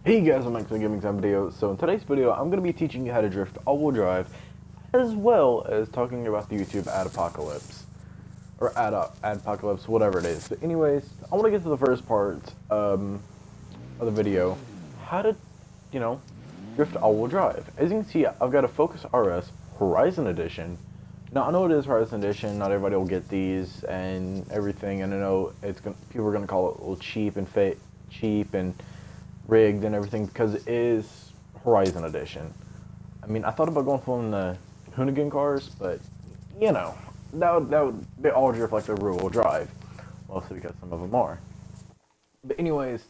Hey guys, I'm actually giving some video. So in today's video, I'm going to be teaching you how to drift all-wheel drive, as well as talking about the YouTube ad apocalypse, or ad apocalypse, whatever it is. But anyways, I want to get to the first part of the video, how to, drift all-wheel drive. As you can see, I've got a Focus RS Horizon Edition. Now I know it is Horizon Edition. Not everybody will get these and everything, and I know people are going to call it a little cheap and rigged and everything because it is Horizon Edition. I mean, I thought about going for the Hoonigan cars, but they all drift like the rear-wheel drive, mostly because some of them are. But anyways,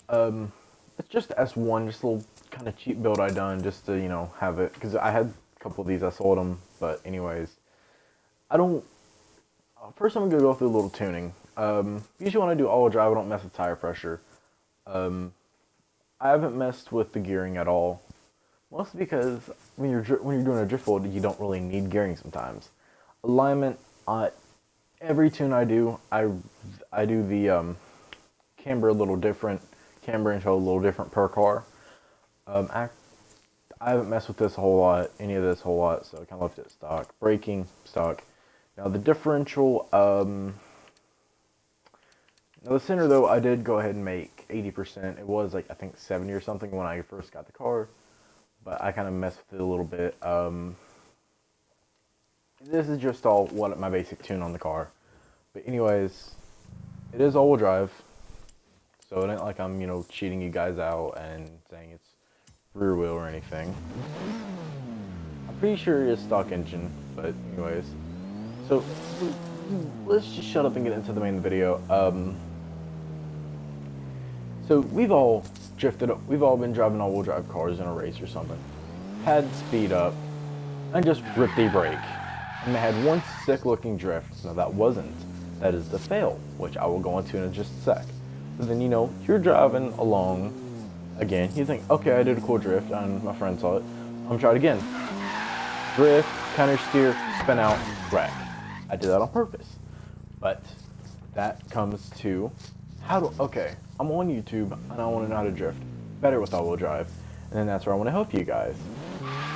it's just S1, just a little kind of cheap build I done just to have it because I had a couple of these. I sold them, but anyways, I don't. First, I'm gonna go through a little tuning. Usually when I do all-wheel drive, I don't mess with tire pressure. I haven't messed with the gearing at all, mostly because when you're doing a drift build, you don't really need gearing sometimes. Alignment, every tune I do, I do the camber a little different, camber and toe a little different per car. I haven't messed with this a whole lot, any of this a whole lot, so I kind of left it stock. Braking, stock. Now the differential, now the center though, I did go ahead and make 80%. It was like, I think 70 or something when I first got the car, but I kind of messed with it a little bit. This is just all my basic tune on the car. But anyways, it is all-wheel drive, so it ain't like I'm, cheating you guys out and saying it's rear wheel or anything. I'm pretty sure it is stock engine, but anyways. So, let's just shut up and get into the main video. So we've all been driving all-wheel drive cars in a race or something, had speed up, and just ripped a brake. And they had one sick-looking drift. No, that is the fail, which I will go into in just a sec. But then, you're driving along, again, you think, okay, I did a cool drift, and my friend saw it, I'm gonna try it again. Drift, counter steer, spin out, wreck. I did that on purpose. But that comes to okay, I'm on YouTube and I want to know how to drift better with all-wheel drive, and then that's where I want to help you guys.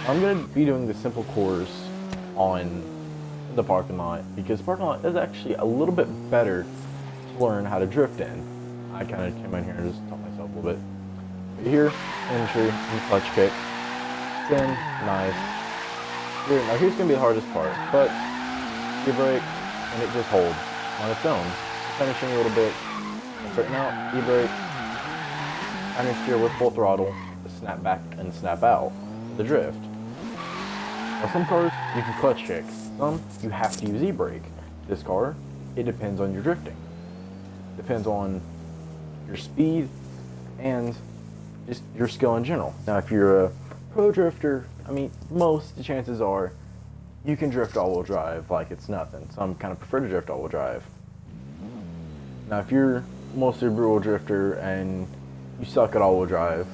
I'm going to be doing the simple course on the parking lot because the parking lot is actually a little bit better to learn how to drift in. I kind of came in here and just taught myself a little bit. But here, entry and clutch kick, spin, nice. Now here's going to be the hardest part, but you brake and it just holds on its own. Finishing a little bit. Straighten out, e-brake, counter steer with full throttle, snap back and snap out, the drift. Now some cars, you can clutch kick. Some, you have to use e-brake. This car, it depends on your drifting. Depends on your speed and just your skill in general. Now if you're a pro drifter, most the chances are you can drift all-wheel drive like it's nothing. Some kind of prefer to drift all-wheel drive. Now if you're mostly a rear-wheel drifter and you suck at all-wheel drive,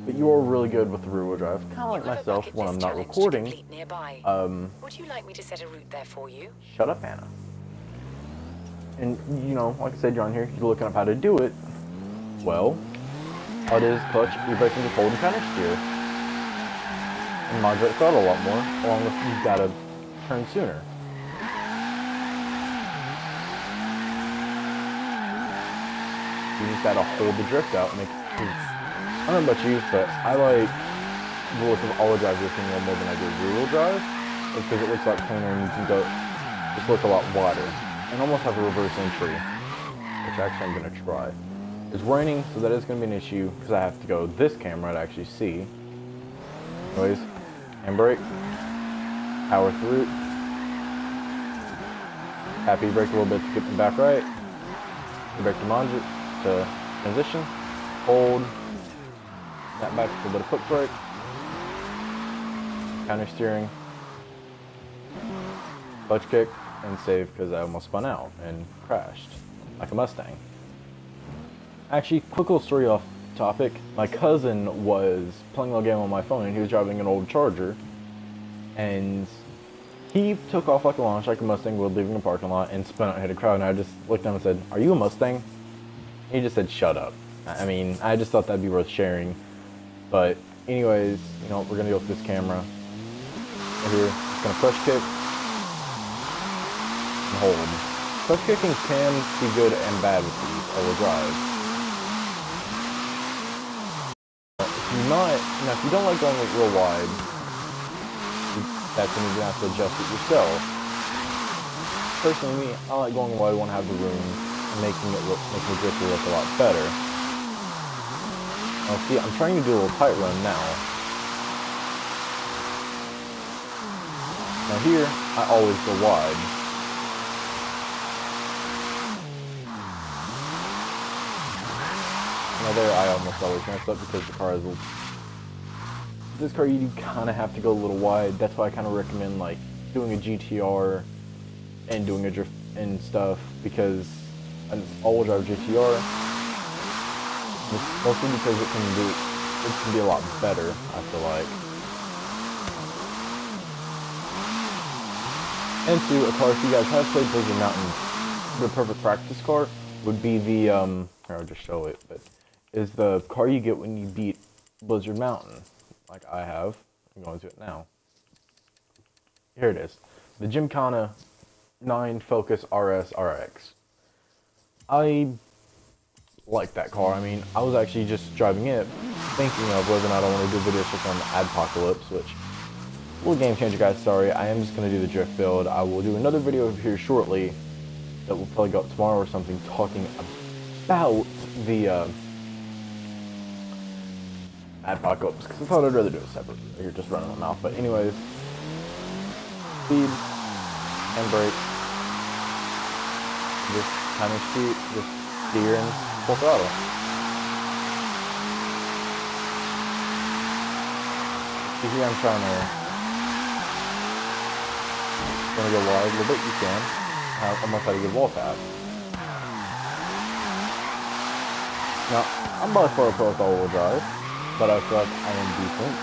but you're really good with the rear-wheel drive, kind of like myself when I'm not recording. Would you like me to set a route there for you? Shut up, Anna. And like I said, you're on here, you're looking up how to do it. Well, all it is clutch, e-brake, and just hold and counter steer. And modulate throttle a lot more, along with you've got to turn sooner. You just gotta hold the drift out and I don't know about you, but I like the look of all-wheel drive drifting a little more than I do rear-wheel drive. It's because it looks a lot cleaner and you can just look a lot wider. And almost have a reverse entry, which actually I'm gonna try. It's raining, so that is gonna be an issue because I have to go this camera to actually see. Anyways, handbrake, power through. Happy brake a little bit to get them back right. Brake to modulate. To transition, hold, snap back to a bit of foot brake, counter steering, clutch kick, and save because I almost spun out and crashed like a Mustang. Actually, quick little story off topic. My cousin was playing a little game on my phone and he was driving an old Charger and he took off like a launch like a Mustang would, leaving the parking lot and spun out and hit a crowd, and I just looked at him and said, "Are you a Mustang?" He just said, "Shut up." I mean, I just thought that'd be worth sharing. But anyways, you know, we're gonna go with this camera. Right here, just gonna push kick and hold. Push kicking can be good and bad with these all-wheel drive. If you don't like going like real wide, that's when you're gonna have to adjust it yourself. Personally, me, I like going wide. I want to have the room and making the drifter look a lot better. Now, see, I'm trying to do a little tight run now. Now here, I always go wide. Now there, I almost always mess up because the car is a little... This car, you kind of have to go a little wide. That's why I kind of recommend like doing a GTR and doing a drift and stuff, because an all-wheel drive GTR, mostly because it can be a lot better, I feel like. And two, a car, if you guys have played Blizzard Mountain, the perfect practice car would be the here, I'll just show it, but is the car you get when you beat Blizzard Mountain, like I have. I'm going to it now. Here it is, the Gymkhana 9 Focus RS RX. I like that car. I mean, I was actually just driving it, thinking of whether or not I want to do a video on Adpocalypse, which, little game changer, guys. Sorry, I am just going to do the drift build. I will do another video here shortly that will probably go up tomorrow or something, talking about the Adpocalypse, because I thought I'd rather do it separate. You're just running my mouth, but anyways, speed and brake. Just timing seat, just steer and full throttle. See here, I'm trying to go wide a little bit. You can. Almost had a good wall tap. Now, I'm by far pro with all-wheel drive, but I feel like I am decent.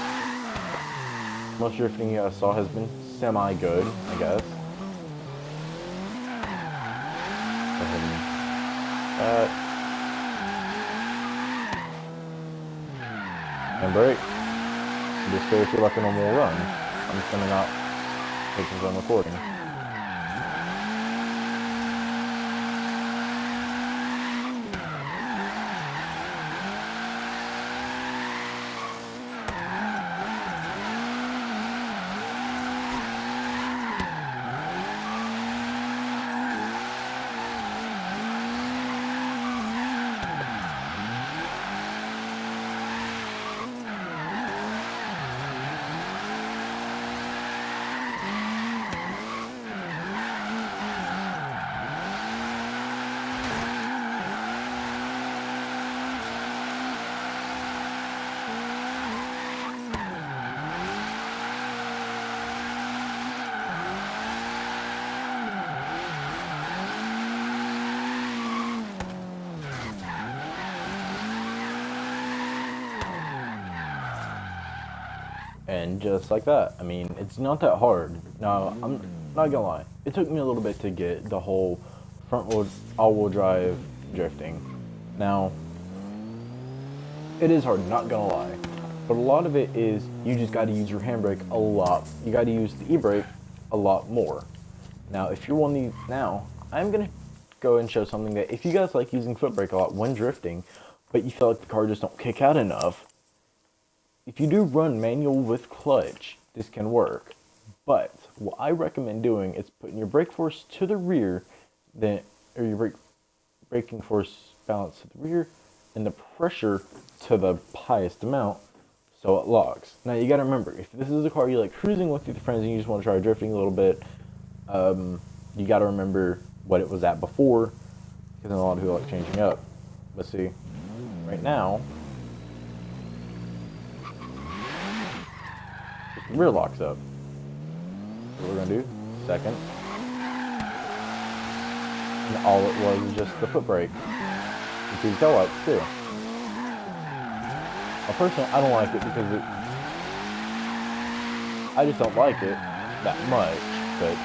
Most drifting you guys saw has been semi-good, I guess. And brake. Just go through like a normal run. I'm just gonna not take this on recording. And just like that, I mean, it's not that hard. Now, I'm not gonna lie, it took me a little bit to get the whole front-wheel, all-wheel drive drifting. Now, it is hard, not gonna lie, but a lot of it is you just gotta use your handbrake a lot. You gotta use the e-brake a lot more. Now, if you're one of these, now, I'm gonna go and show something that if you guys like using foot brake a lot when drifting, but you feel like the car just don't kick out enough, if you do run manual with clutch, this can work. But what I recommend doing is putting your brake force to the rear, or your braking force balance to the rear, and the pressure to the highest amount, so it locks. Now you gotta remember, if this is a car you like cruising with your friends and you just want to try drifting a little bit, you gotta remember what it was at before, because then a lot of people like changing up. Let's see, right now, rear locks up. So what we're gonna do, second, and all it was is just the foot brake. You see the tail lights too. Now personally, I don't like it because I just don't like it that much, but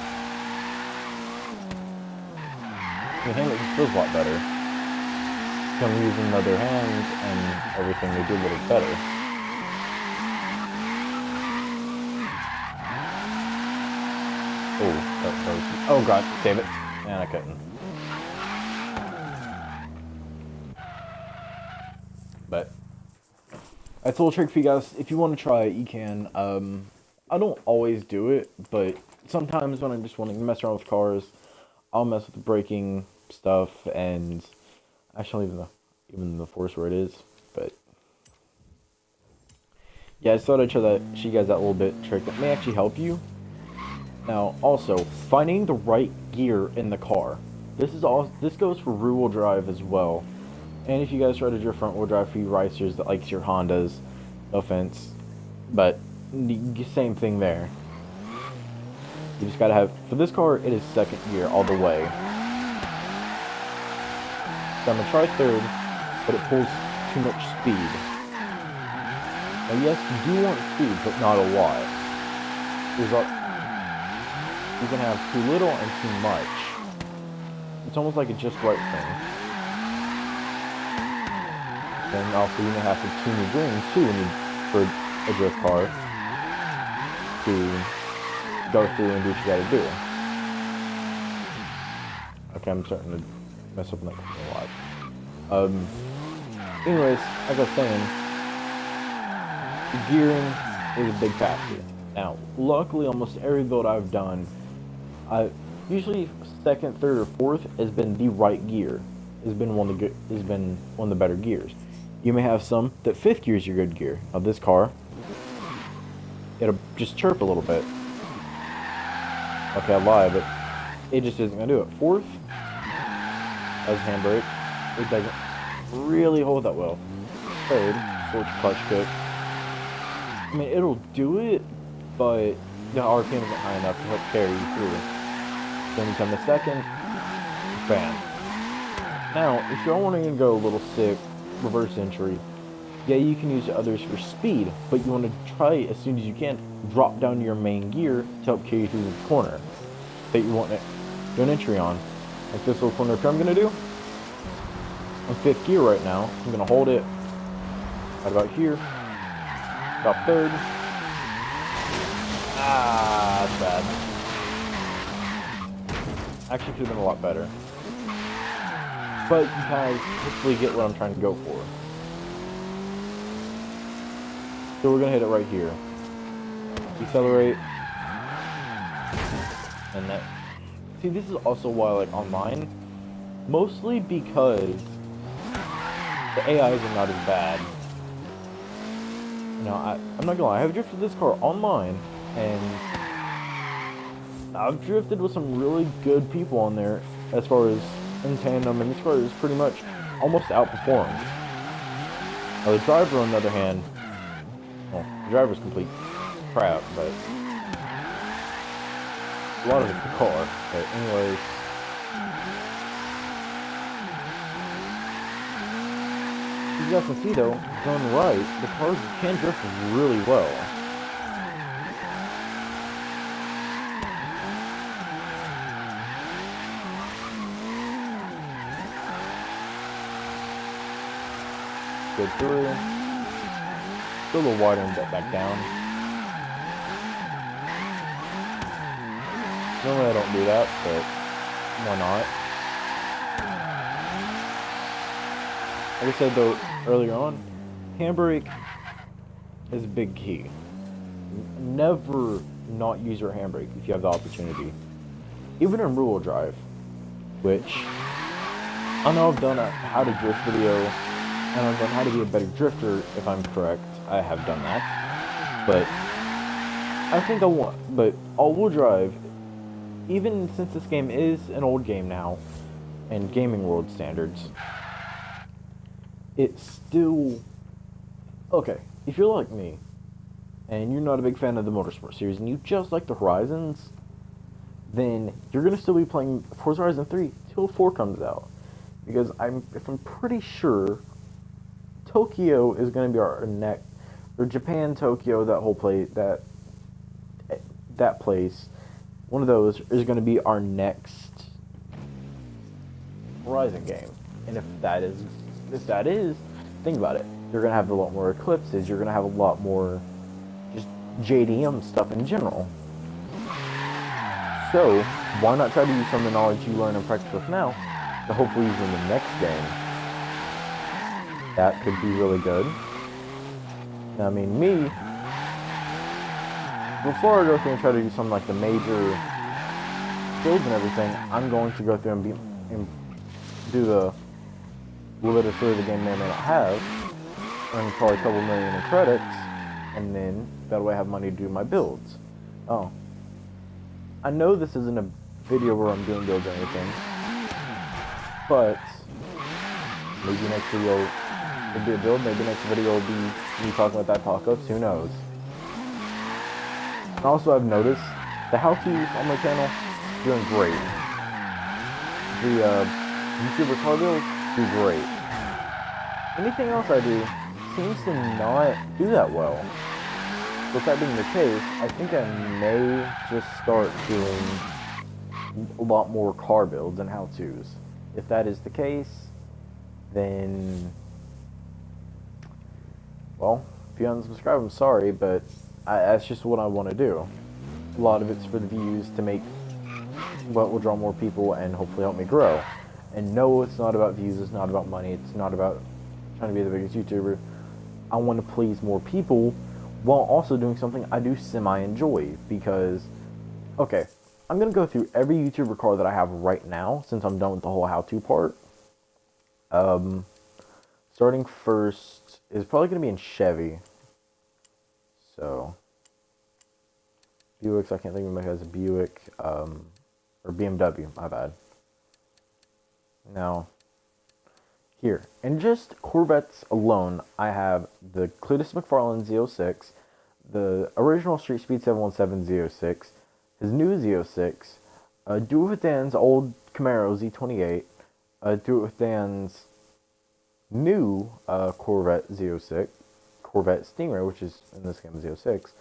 the handle just feels a lot better. come using another hand and everything they do a little better. Oh god, save it. And I couldn't. But that's a little trick for you guys. If you want to try it, you can. I don't always do it, but sometimes when I'm just wanting to mess around with cars, I'll mess with the braking stuff and actually even the force where it is. But yeah, I just thought I'd show you guys that little bit trick that may actually help you. Now, also finding the right gear in the car. This goes for rear-wheel drive as well. And if you guys try to drift front-wheel drive for you racers that likes your Hondas, no offense, but same thing there. You just gotta have, for this car, it is second gear all the way. So I'm gonna try third, but it pulls too much speed. Now yes, you do want speed, but not a lot. You can have too little and too much. It's almost like a just right thing. Then also you may have to tune your green too for a drift car to go through and do what you gotta do. Okay, I'm starting to mess up on that a lot. Anyways, like I was saying, gearing is a big factor. Now, luckily, almost every build I've done, usually second, third, or fourth has been the right gear. Has been one of the better gears. You may have some that fifth gear is your good gear. Now this car, it'll just chirp a little bit. Okay, I lied, but it just isn't gonna do it. Fourth, as handbrake, it doesn't really hold that well. Third, switch clutch kick. I mean, it'll do it, but the RPM isn't high enough to help carry you through. Then you come to second, bam. Now, if you're wanting to go a little sick, reverse entry, yeah, you can use others for speed, but you want to try as soon as you can, drop down your main gear to help carry you through the corner that you want to do an entry on. Like this little corner I'm going to do. I'm fifth gear right now. I'm going to hold it right about here. About third. Ah, that's bad. Actually could have been a lot better. But you guys hopefully get what I'm trying to go for. So we're gonna hit it right here. Decelerate. And that. See, this is also why I like online. Mostly because the AIs are not as bad. No, I'm not gonna lie, I've drifted this car online, and I've drifted with some really good people on there as far as in tandem, and this car is pretty much almost outperformed. Now the driver, on the other hand, well, the driver's complete crap, but a lot of it's the car. But anyways, as you guys can see though, done right, the cars can drift really well. Good through. Go a little wider and get back down. Normally I don't do that, but why not? Like I said though earlier on, handbrake is a big key. Never not use your handbrake if you have the opportunity. Even in rear-wheel drive, which I know I've done a how to drift video, and I've done how to be a better drifter, if I'm correct. I have done that. But I think but all-wheel drive, even since this game is an old game now, and gaming world standards, it's still... Okay, if you're like me, and you're not a big fan of the Motorsport series, and you just like the Horizons, then you're going to still be playing Forza Horizon 3 till 4 comes out. Because if I'm pretty sure, Tokyo is going to be our next, or Japan, Tokyo, that whole that place, one of those is going to be our next Horizon game. And if that is if that is, think about it. You're gonna have a lot more eclipses. You're gonna have a lot more just JDM stuff in general. So why not try to use some of the knowledge you learn and practice with now to hopefully use in the next game? That could be really good. I mean, me, before I go through and try to do some like the major builds and everything, I'm going to go through and do the little bit of the game may or may not have, earn probably a couple million in credits, and then that way I have money to do my builds. Oh. I know this isn't a video where I'm doing builds or anything, but maybe next video will be a build, maybe next video will be me talking about that apocalypse, who knows. And also I've noticed the how-tos on my channel doing great. The YouTuber car builds do great. Anything else I do seems to not do that well. With that being the case, I think I may just start doing a lot more car builds and how-tos. If that is the case, then, well, if you unsubscribe, I'm sorry, but that's just what I want to do. A lot of it's for the views to make what will draw more people and hopefully help me grow. And no, it's not about views, it's not about money, it's not about trying to be the biggest YouTuber. I want to please more people while also doing something I do semi-enjoy, because, okay, I'm going to go through every YouTuber car that I have right now, since I'm done with the whole how-to part. Starting first is probably going to be in Chevy. So, Buicks, I can't think of them as a Buick, or BMW, my bad. Now, here, in just Corvettes alone, I have the Cletus McFarlane Z06, the original Street Speed 717 Z06, his new Z06, Do It With Dan's old Camaro Z28, Do It With Dan's new Corvette Z06, Corvette Stingray, which is in this game Z06,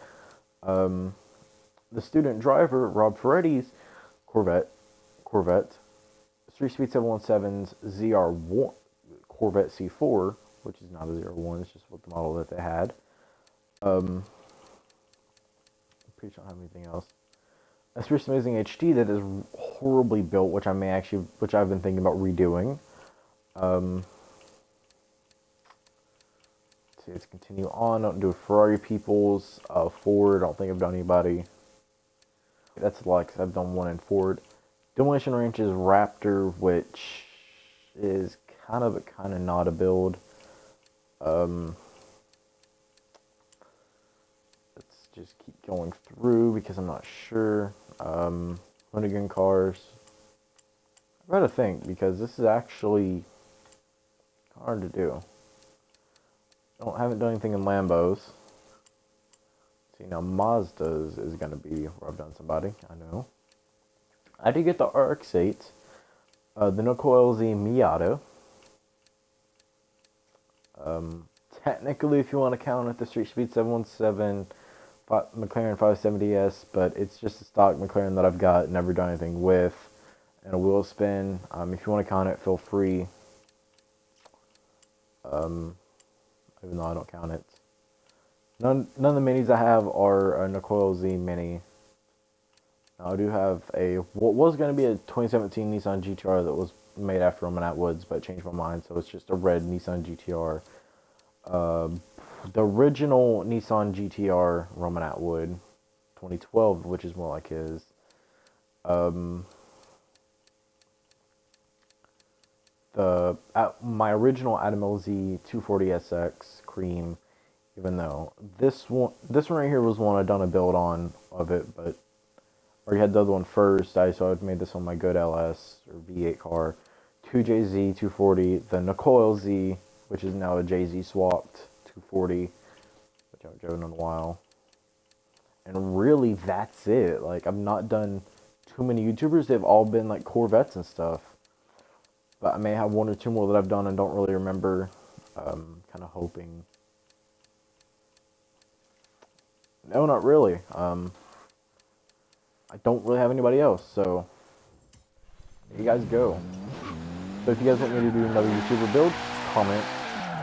the student driver Rob Ferretti's Corvette, Street Speed 717's ZR1, Corvette C4, which is not a ZR1, it's just what the model that they had. I'm pretty sure I don't have anything else. A Spruce Amazing HD that is horribly built, which I've been thinking about redoing. Let's continue on. I don't do Ferrari peoples, Ford. I don't think I've done anybody. That's a lot because I've done one in Ford. Demolition Ranch's Raptor, which is kind of not a build. Let's just keep going through because I'm not sure. Hoonigan cars. I've got to think because this is actually hard to do. Haven't done anything in Lambos. See, now Mazda's is going to be where I've done somebody. I know. I did get the RX-8, the Nicole LZ Miata. Technically, if you want to count it, the Street Speed 717 McLaren 570S, but it's just a stock McLaren that I've got, never done anything with, and a wheel spin. If you want to count it, feel free. Even though I don't count it. None of the minis I have are a Nicole Z Mini. Now, I do have what was going to be a 2017 Nissan GTR that was made after Roman Atwood's, but changed my mind, so it's just a red Nissan GTR. The original Nissan GTR Roman Atwood, 2012, which is more like his. My original Adam LZ 240SX cream, even though this one right here was one I'd done a build on of it, but I already had the other one first. So I'd made this on my good LS or V8 car, 2JZ 240, the Nicole LZ, which is now a JZ swapped 240, which I haven't driven in a while. And really, that's it. Like, I've not done too many YouTubers. They've all been like Corvettes and stuff. But I may have one or two more that I've done and don't really remember. Kind of hoping. No, not really. I don't really have anybody else, so there you guys go. So if you guys want me to do another YouTuber build, comment,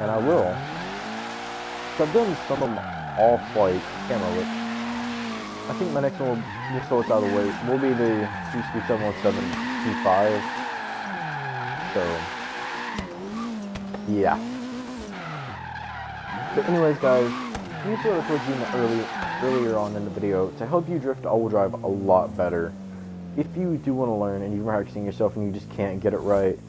and I will. So I've done some of them off like camera, which I think my next one will, just so it's out of the way, will be the Suzuki 717 T5. So yeah. But anyways, guys, you saw what I told you earlier on in the video to help you drift all-wheel drive a lot better. If you do want to learn and you're practicing yourself and you just can't get it right,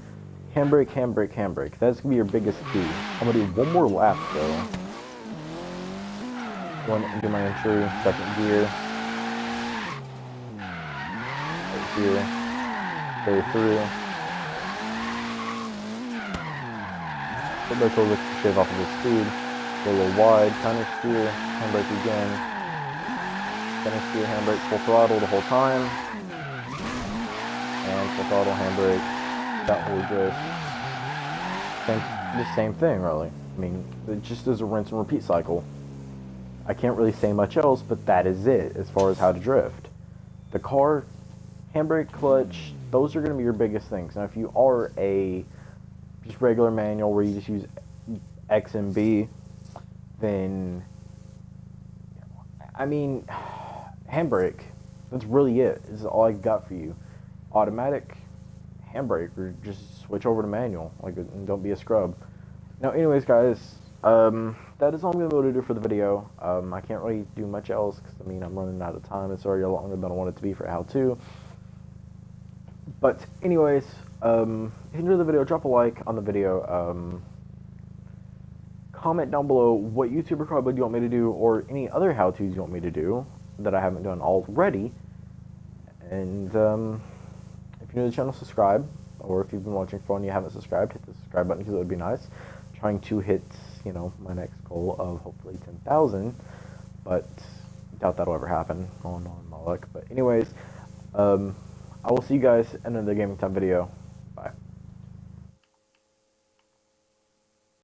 handbrake, handbrake, handbrake. That's gonna be your biggest key. I'm gonna do one more lap though. Do my entry, second gear, right here, go through. Put back over to shave off of the speed. Go a little wide, counter steer, handbrake again. Counter steer, handbrake, full throttle the whole time. And full throttle, handbrake. That will just the same thing, really. I mean, it just is a rinse and repeat cycle. I can't really say much else, but that is it as far as how to drift. The car, handbrake, clutch, those are going to be your biggest things. Now, if you are a just regular manual where you just use X and B, then, I mean, handbrake, that's really it. This is all I got for you. Automatic, handbrake, or just switch over to manual, like, and don't be a scrub. Now, anyways, guys, that is all I'm going to be able to do for the video. I can't really do much else, because, I mean, I'm running out of time. It's already longer than I want it to be for how-to. But, anyways, if you enjoyed the video, drop a like on the video. Comment down below what YouTuber probably you want me to do, or any other how-tos you want me to do that I haven't done already. And, if you're new to the channel, subscribe. Or if you've been watching for fun and you haven't subscribed, hit the subscribe button because it would be nice. Trying to hit, you know, my next goal of hopefully 10,000, but doubt that'll ever happen on my luck. But anyways, I will see you guys in another gaming time video.